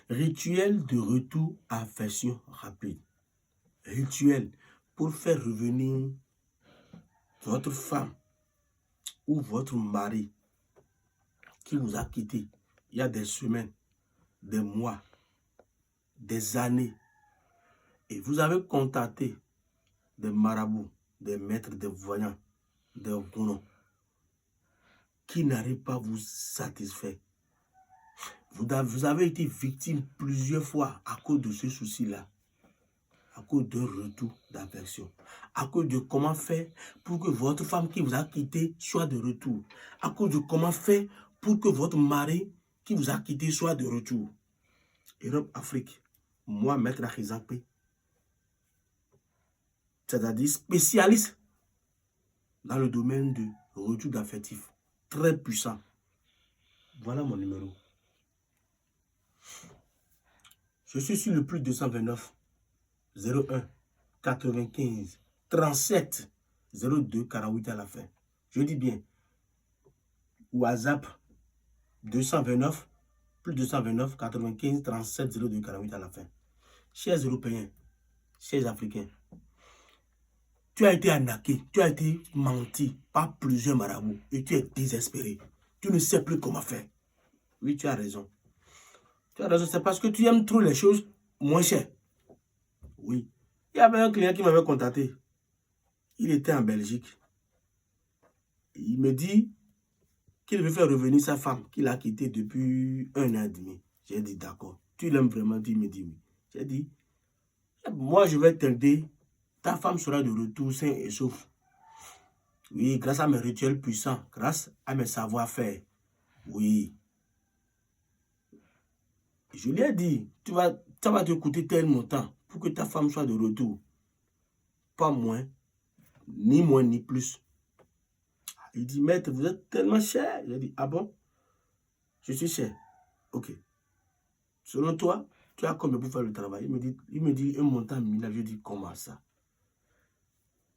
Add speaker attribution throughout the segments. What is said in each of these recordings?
Speaker 1: Rituel de retour à affection rapide. Rituel pour faire revenir votre femme ou votre mari qui vous a quitté il y a des semaines, des mois, des années. Et vous avez contacté des marabouts, des maîtres, des voyants, des gourous qui n'arrivent pas à vous satisfaire. Vous avez été victime plusieurs fois à cause de ce souci-là, à cause d'un retour d'affection, à cause de comment faire pour que votre femme qui vous a quitté soit de retour, à cause de comment faire pour que votre mari qui vous a quitté soit de retour. Europe, Afrique, moi, Maître Achizampé, c'est-à-dire spécialiste dans le domaine de retour d'affectif, très puissant. Voilà mon numéro. Je suis sur le plus 229 01 95 37 02 48 à la fin. Je dis bien WhatsApp 229 plus 229 95 37 02 48 à la fin. Chers Européens, chers Africains, tu as été arnaqué, tu as été menti par plusieurs marabouts et tu es désespéré. Tu ne sais plus comment faire. Oui, tu as raison. Tu as raison, c'est parce que tu aimes trop les choses moins chères. Oui. Il y avait un client qui m'avait contacté. Il était en Belgique. Il me dit qu'il veut faire revenir sa femme qu'il a quittée depuis 1 an et demi. J'ai dit d'accord. Tu l'aimes vraiment? Il me dit oui. J'ai dit, moi je vais t'aider. Ta femme sera de retour sain et sauf. Oui, grâce à mes rituels puissants, grâce à mes savoir-faire. Oui. Je lui ai dit, ça va te coûter tel montant pour que ta femme soit de retour. Pas moins ni plus. Il dit, maître, vous êtes tellement cher. J'ai dit, ah bon? Je suis cher. Ok. Selon toi, tu as combien pour faire le travail? Il me dit un montant minable. Je dis, comment ça?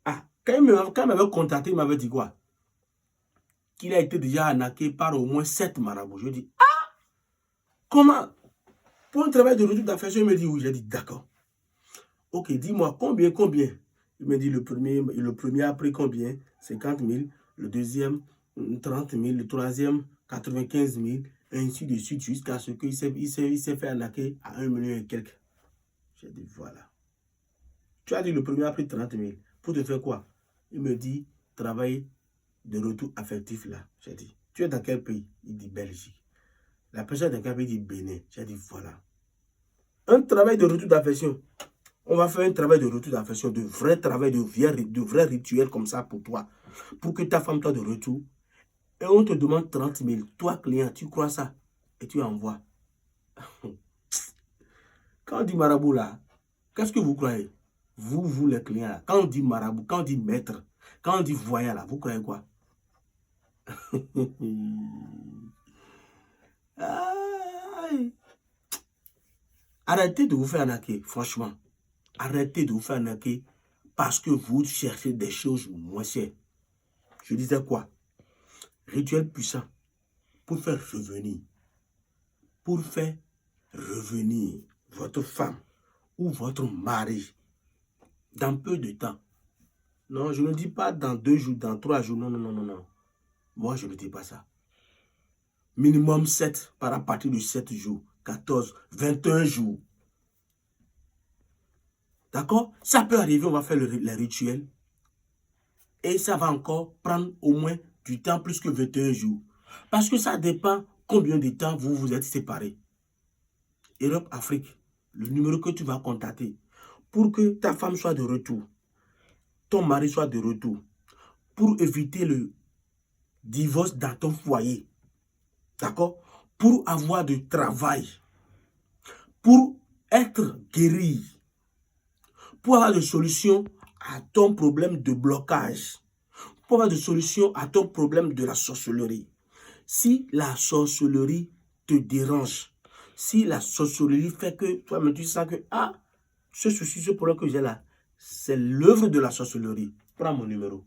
Speaker 1: Ah, quand il m'avait contacté, il m'avait dit quoi? Qu'il a été déjà arnaqué par au moins 7 marabouts. Je dis, ah, comment? Pour un travail de retour d'affection, il me dit oui. J'ai dit, d'accord. Ok, dis-moi, combien? Il me dit, le premier a pris combien? 50 000. Le deuxième, 30 000. Le troisième, 95 000. Ainsi de suite, jusqu'à ce qu'il s'est fait arnaquer à 1 million et quelques. J'ai dit, voilà. Tu as dit, le premier a pris 30 000. Pour te faire quoi? Il me dit, travail de retour affectif là. J'ai dit, tu es dans quel pays? Il dit, Belgique. La personne est dans quel pays? Il dit, Bénin. J'ai dit, voilà. Un travail de retour d'affection. On va faire un travail de retour d'affection, de vrai travail, de vrai rituel comme ça pour toi. Pour que ta femme soit de retour. Et on te demande 30 000. Toi, client, tu crois ça? Et tu envoies. Quand on dit marabout là, qu'est-ce que vous croyez? Vous les clients là. Quand on dit marabout, quand on dit maître, quand on dit voyant là, vous croyez quoi? Aïe. Arrêtez de vous faire arnaquer, franchement. Arrêtez de vous faire arnaquer parce que vous cherchez des choses moins chères. Je disais quoi? Rituel puissant pour faire revenir votre femme ou votre mari dans peu de temps. Non, je ne dis pas dans 2 jours, dans 3 jours. Non, non, non, non, non. Moi, je ne dis pas ça. Minimum 7, à partir de 7 jours, 14, 21 jours. D'accord? Ça peut arriver, on va faire les rituels. Et ça va encore prendre au moins du temps plus que 21 jours. Parce que ça dépend combien de temps vous vous êtes séparés. Europe, Afrique, le numéro que tu vas contacter pour que ta femme soit de retour, ton mari soit de retour, pour éviter le divorce dans ton foyer. D'accord? Pour avoir du travail, pour être guéri, pour avoir des solutions à ton problème de blocage, pour avoir des solutions à ton problème de la sorcellerie. Si la sorcellerie te dérange, si la sorcellerie fait que toi-même tu sens que ce souci, ce problème que j'ai là, c'est l'œuvre de la sorcellerie, prends mon numéro.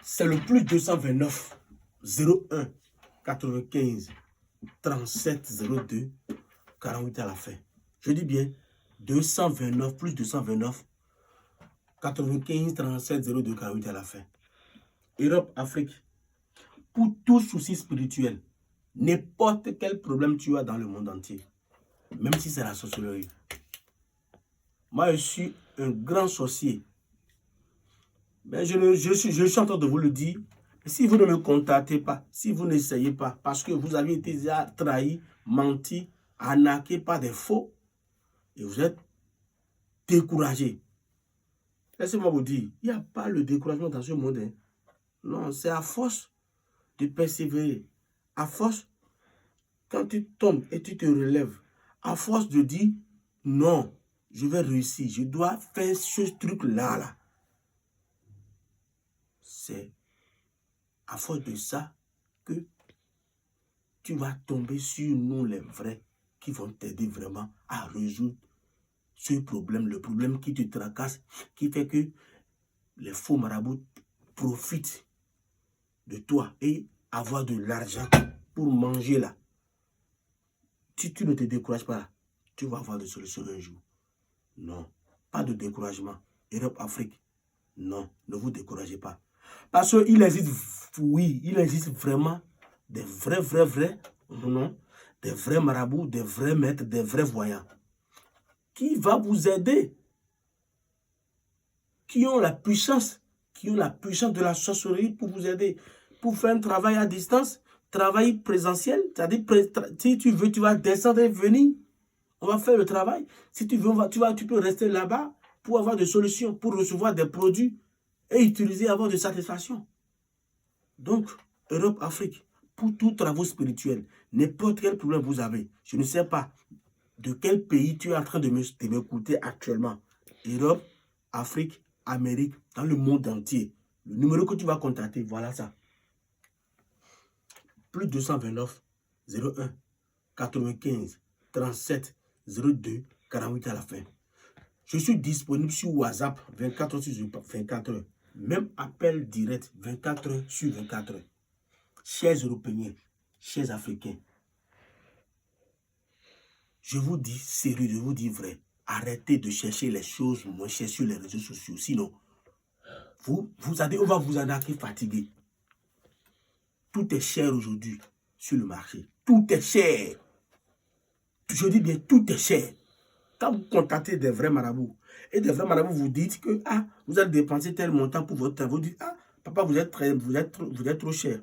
Speaker 1: C'est le plus 229 01 95 3702 48 à la fin. Je dis bien 229 plus 229 95 37 02 48 à la fin. Europe, Afrique. Pour tout souci spirituel, n'importe quel problème tu as dans le monde entier, même si c'est la sorcellerie. Moi, je suis un grand sorcier. Mais je suis en train de vous le dire. Si vous ne me contactez pas, si vous n'essayez pas, parce que vous avez été trahi, menti, arnaqué par des faux, et vous êtes découragé. Laissez-moi vous dire, il n'y a pas le découragement dans ce monde. Hein. Non, c'est à force de persévérer. À force, quand tu tombes et tu te relèves, à force de dire, non, je vais réussir, je dois faire ce truc-là. Là. C'est à force de ça que tu vas tomber sur nous, les vrais, qui vont t'aider vraiment à résoudre ce problème, le problème qui te tracasse, qui fait que les faux marabouts profitent de toi et avoir de l'argent pour manger là. Si tu ne te décourages pas, tu vas avoir des solutions un jour. Non, pas de découragement. Europe, Afrique, non, ne vous découragez pas. Parce qu'il existe, oui, il existe vraiment des vrais, non, des vrais marabouts, des vrais maîtres, des vrais voyants. Qui va vous aider? Qui ont la puissance de la sorcellerie pour vous aider, pour faire un travail à distance, travail présentiel, c'est-à-dire si tu veux, tu vas descendre et venir, on va faire le travail. Si tu veux, tu peux rester là-bas pour avoir des solutions, pour recevoir des produits et utiliser, avoir de satisfaction. Donc, Europe, Afrique, pour tous travaux spirituels, n'importe quel problème vous avez, je ne sais pas de quel pays tu es en train de m'écouter actuellement, Europe, Afrique, Amérique, dans le monde entier. Le numéro que tu vas contacter, voilà ça. Plus 229 01 95 37 02 48 à la fin. Je suis disponible sur WhatsApp 24 heures sur 24 heures. Même appel direct 24 heures sur 24 heures. Chers Européens, chers Africains, je vous dis sérieux, je vous dis vrai. Arrêtez de chercher les choses moins chères sur les réseaux sociaux. Sinon, on va vous arnaquer fatigué. Tout est cher aujourd'hui sur le marché. Tout est cher. Je dis bien, tout est cher. Quand vous contactez des vrais marabouts, et des vrais marabouts vous dites que vous allez dépenser tel montant pour votre travail, vous dites, papa, vous êtes trop cher.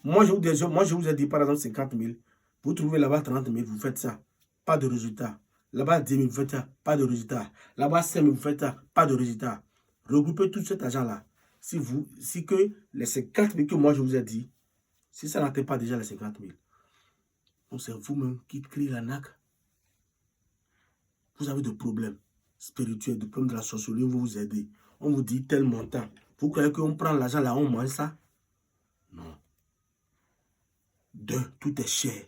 Speaker 1: Moi, je vous ai dit, par exemple, 50 000. Vous trouvez là-bas 30 000, vous faites ça. Pas de résultat. Là-bas, 10 000, vous faites ça. Pas de résultat. Là-bas, 5 000, vous faites ça. Pas de résultat. Regroupez tout cet argent-là. Si que les 50 000 que moi, je vous ai dit, si ça n'atteint pas déjà les 50 000, c'est vous-même qui crée la naque. Vous avez des problèmes spirituels, des problèmes de la sorcellerie, on va vous aider. On vous dit tel montant. Vous croyez qu'on prend l'argent là, on mange ça? Non. 2, tout est cher.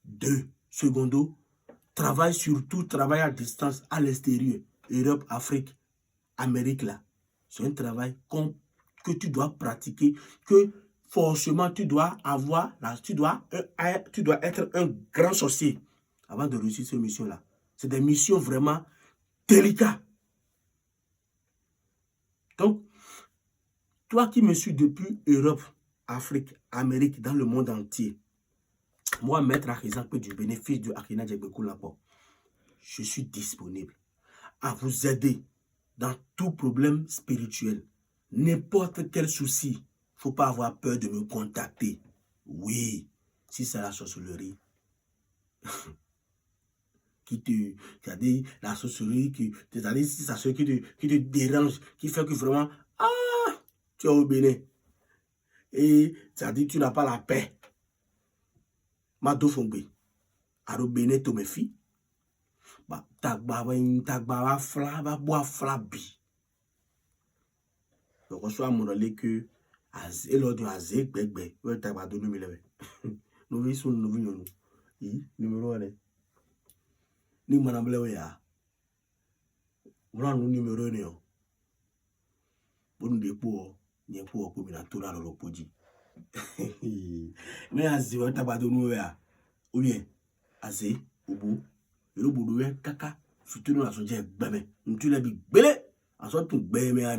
Speaker 1: 2, secondo, travail surtout, travail à distance, à l'extérieur. Europe, Afrique, Amérique là. C'est un travail que tu dois pratiquer, que forcément tu dois avoir, tu dois être un grand sorcier avant de réussir cette mission-là. C'est des missions vraiment délicates. Donc, toi qui me suis depuis Europe, Afrique, Amérique, dans le monde entier, moi, Maître Arizan, du bénéfice de Akina Djebeko Lapo, je suis disponible à vous aider dans tout problème spirituel. N'importe quel souci, il ne faut pas avoir peur de me contacter. Oui, si c'est la sorcellerie, c'est-à-dire la sorcellerie, c'est-à-dire si c'est ce qui te dérange, qui fait que vraiment, tu es au Bénin. Et c'est-à-dire tu n'as pas la paix. Mado Fongbe, au Bénin, tu me filles. Tagba fla bois flabi. Donc on soit monolé que et lors de azé gbegbe, ouais tagba de nous milé. Nous vissons nous venons. Numéro 1. Ni manamble we ya. Voilà nous numéro 1. Bon de po, ni po ko mi na to na lo poji. Mais azé ouais tagba de nous ya. ou bien azé au bout et le bout de caca surtout dans la soja bébé tu l'as dit belé en soit tout bébé à